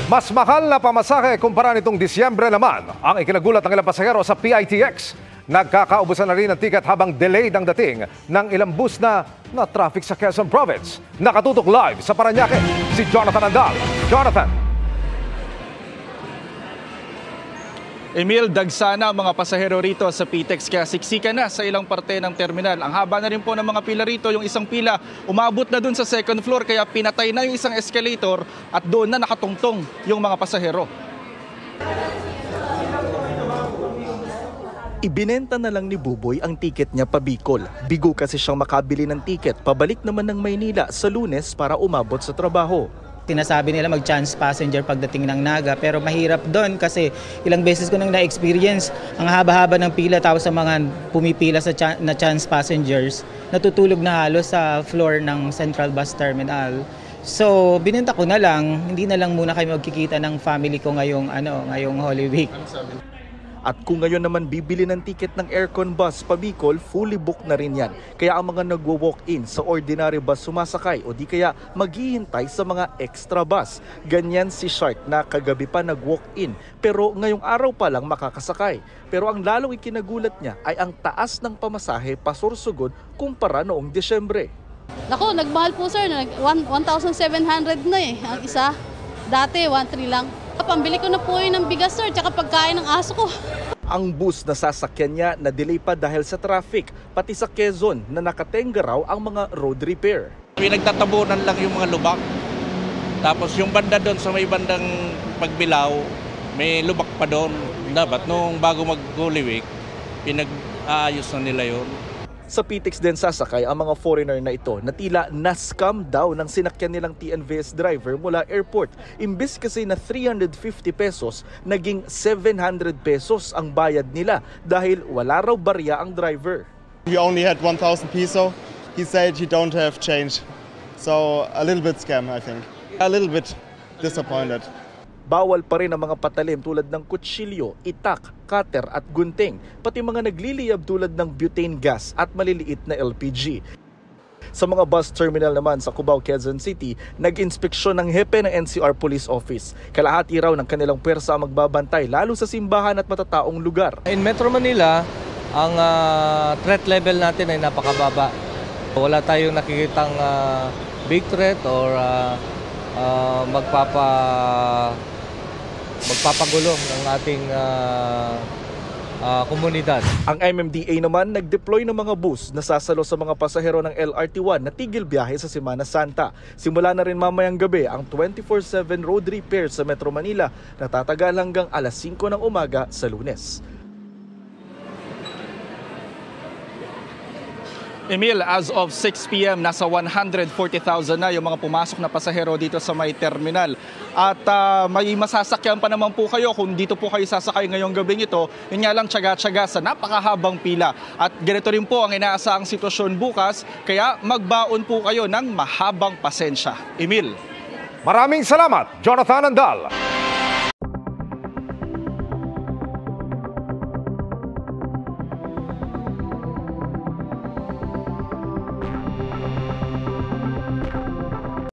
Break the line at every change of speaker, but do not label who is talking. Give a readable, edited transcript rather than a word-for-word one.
Mas mahal na pamasahe kumpara nitong Disyembre naman ang ikinagulat ng ilang pasahero sa PITX. Nagkakaubusan na rin ng ticket habang delayed ang dating ng ilang bus na traffic sa Quezon Province. Nakatutok live sa Parañaque, si Jonathan Andal. Jonathan.
Emil, dagsana ang mga pasahero rito sa PITX kaya siksika na sa ilang parte ng terminal. Ang haba na rin po ng mga pila rito, yung isang pila umabot na dun sa second floor kaya pinatay na yung isang escalator at doon na nakatungtong yung mga pasahero.
Ibinenta na lang ni Buboy ang tiket niya pa Bicol. Bigo kasi siyang makabili ng tiket pabalik naman ng Maynila sa Lunes para umabot sa trabaho.
Sinasabi nila mag-chance passenger pagdating ng Naga pero mahirap doon kasi ilang beses ko nang na-experience ang haba-haba ng pila tapos sa mga pumipila sa chance passengers natutulog na halos sa floor ng Central Bus Terminal. So binenta ko na lang, hindi na lang muna kayo magkikita ng family ko ngayong Holy Week.
At kung ngayon naman bibili ng tiket ng aircon bus pa Bicol, fully booked na rin yan. Kaya ang mga nagwo-walk-in sa ordinary bus sumasakay o di kaya maghihintay sa mga extra bus. Ganyan si Shark na kagabi pa nag-walk-in pero ngayong araw pa lang makakasakay. Pero ang lalong ikinagulat niya ay ang taas ng pamasahe pa-Sorsogon kumpara noong Desyembre.
Naku, nagmahal po sir, 1,700 na ang isa. Dati 1,300 lang. Pambili ko na po yun ng bigas sir, tsaka pagkain ng aso ko.
Ang bus na sasakyan niya na-delay pa dahil sa traffic, pati sa Quezon na nakatenga raw ang mga road repair.
Pinagtatabunan lang yung mga lubak. Tapos yung banda doon sa may bandang Pagbilao, may lubak pa doon. Dapat nung bago mag-Holy Week, pinag-aayos na nila yun.
Sa PITX din sasakay ang mga foreigner na ito na tila na-scam daw ng sinakyan nilang TNVS driver mula airport. Imbis kasi na 350 pesos, naging 700 pesos ang bayad nila dahil wala raw barya ang driver.
He only had 1,000 peso. He said he don't have change. So a little bit scam, I think. A little bit disappointed.
Bawal pa rin ang mga patalim tulad ng kutsilyo, itak, cutter at gunting, pati mga nagliliyab tulad ng butane gas at maliliit na LPG. Sa mga bus terminal naman sa Cubao, Quezon City, nag-inspeksyon ng hepe ng NCR Police Office. Kalahati raw ng kanilang pwersa ang magbabantay lalo sa simbahan at matataong lugar.
In Metro Manila, ang threat level natin ay napakababa. Wala tayong nakikitang big threat or magpapagulo ng ating komunidad.
Ang MMDA naman nag-deploy ng mga bus na sasalo sa mga pasahero ng LRT1 na tigil biyahe sa Semana Santa. Simula na rin mamayang gabi ang 24/7 road repair sa Metro Manila na tatagal hanggang alas 5 ng umaga sa Lunes.
Emil, as of 6 p.m., nasa 140,000 na yung mga pumasok na pasahero dito sa may terminal. At may masasakyan pa naman po kayo kung dito po kayo sasakay ngayong gabing ito. Yun nga lang tsaga-tsaga sa napakahabang pila. At ganito rin po ang inaasahang sitwasyon bukas, kaya magbaon po kayo ng mahabang pasensya. Emil.
Maraming salamat, Jonathan Andal.